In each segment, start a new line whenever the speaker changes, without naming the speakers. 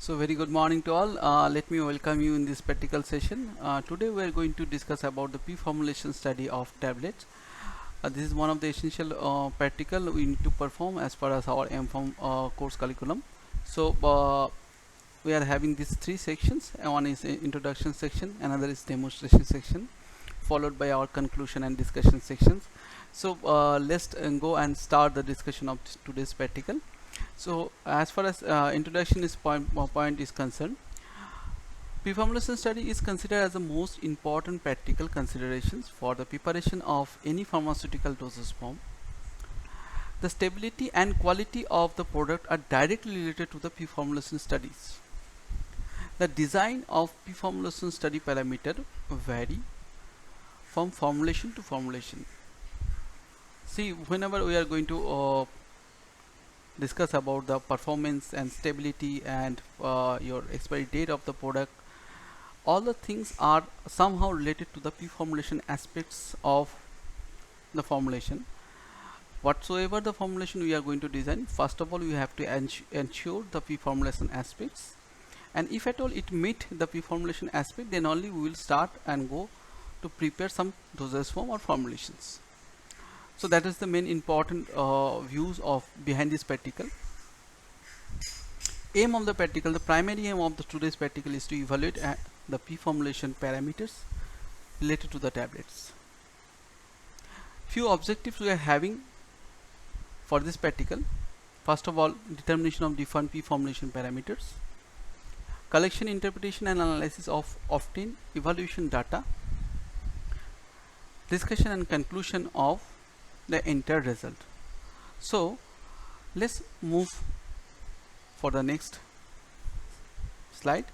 So very good morning to all. Let me welcome you in this practical session. Today we are going to discuss about the P-formulation study of tablets. This is one of the essential practical we need to perform as far as our M-Pharm course curriculum. So we are having these three sections. One is introduction section, another is demonstration section, followed by our conclusion and discussion sections. So let's go and start the discussion of today's practical. So as far as introduction is point is concerned, pre-formulation study is considered as the most important practical considerations for the preparation of any pharmaceutical dosage form. The stability and quality of the product are directly related to the pre-formulation studies. The design of pre-formulation study parameter vary from formulation to formulation. See, whenever we are going to discuss about the performance and stability and your expiry date of the product, all the things are somehow related to the pre-formulation aspects of the formulation. Whatsoever the formulation we are going to design, first of all we have to ensure the pre-formulation aspects, and if at all it meet the pre-formulation aspect, then only we will start and go to prepare some dosage form or formulations. So that is the main important views of behind this practical. Aim of the practical, the primary aim of the today's practical is to evaluate the pre-formulation parameters related to the tablets. Few objectives we are having for this practical. First of all, determination of different pre-formulation parameters, collection, interpretation and analysis of obtained evaluation data, discussion and conclusion of the entire result. So let's move for the next slide.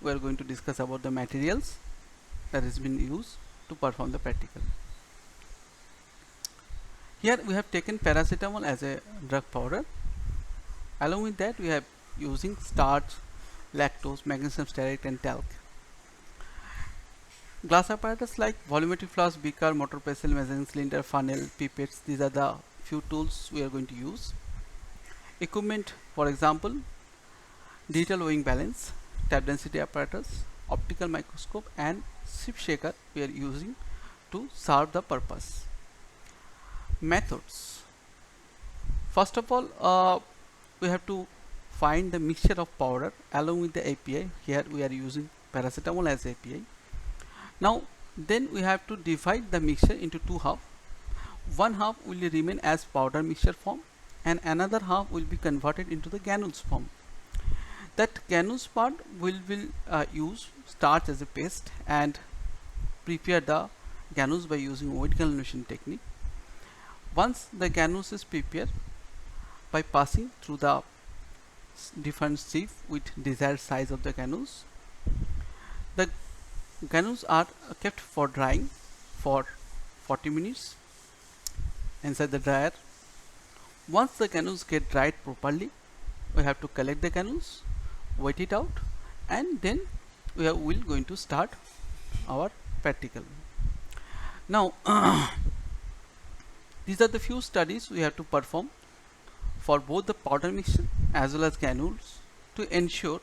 We are going to discuss about the materials that has been used to perform the practical. Here we have taken paracetamol as a drug powder. Along with that we have using starch, lactose, magnesium stearate and talc. Glass apparatus like volumetric flask, beaker, motor pestle, measuring cylinder, funnel, pipettes, these are the few tools we are going to use. Equipment, for example, digital weighing balance, tab density apparatus, optical microscope and sieve shaker we are using to serve the purpose. Methods. First of all, we have to find the mixture of powder along with the API. Here we are using paracetamol as API. Now then we have to divide the mixture into two halves. One half will remain as powder mixture form and another half will be converted into the granules form. That granules part will use starch as a paste and prepare the granules by using wet granulation technique. Once the granules is prepared by passing through the different sieve with desired size of the granules, the granules are kept for drying for 40 minutes inside the dryer. Once the granules get dried properly, we have to collect the granules, wet it out, and then we will going to start our practical. Now these are the few studies we have to perform for both the powder mixture as well as granules to ensure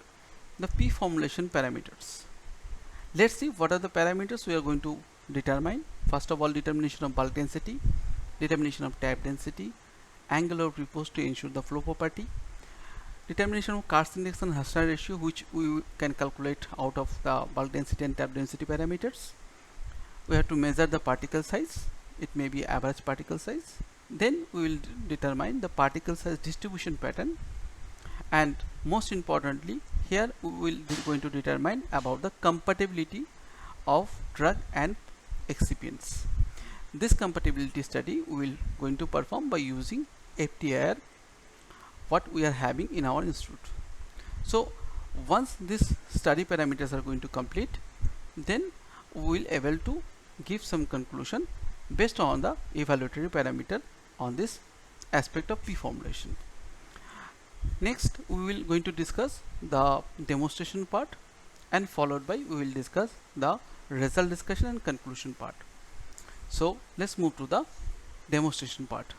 the pre-formulation parameters. Let's see what are the parameters we are going to determine. First of all, determination of bulk density, determination of tab density, angle of repose to ensure the flow property, determination of Cart's index and Husserl ratio, which we can calculate out of the bulk density and tab density parameters. We have to measure the particle size, it may be average particle size. Then we will determine the particle size distribution pattern, and most importantly here we will going to determine about the compatibility of drug and excipients. This compatibility study we will going to perform by using FTIR, what we are having in our institute. So once this study parameters are going to complete, then we will able to give some conclusion based on the evaluatory parameter on this aspect of pre-formulation. Next we will going to discuss the demonstration part, and followed by we will discuss the result discussion and conclusion part. So let's move to the demonstration part.